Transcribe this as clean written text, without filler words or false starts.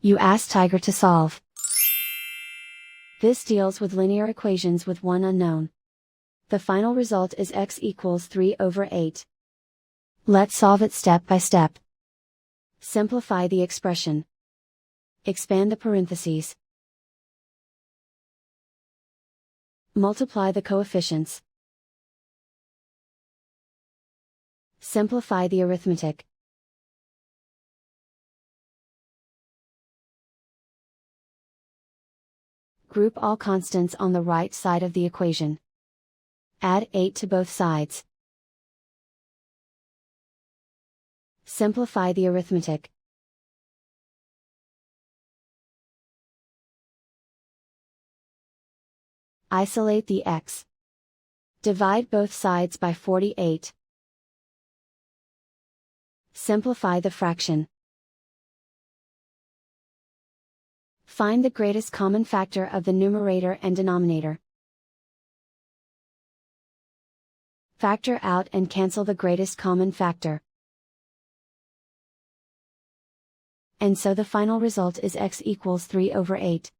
You ask Tiger to solve. This deals with linear equations with one unknown. The final result is x equals 3/8. Let's solve it step by step. Simplify the expression. Expand the parentheses. Multiply the coefficients. Simplify the arithmetic. Group all constants on the right side of the equation. Add 8 to both sides. Simplify the arithmetic. Isolate the x. Divide both sides by 48. Simplify the fraction. Find the greatest common factor of the numerator and denominator. Factor out and cancel the greatest common factor. And so the final result is x equals 3/8.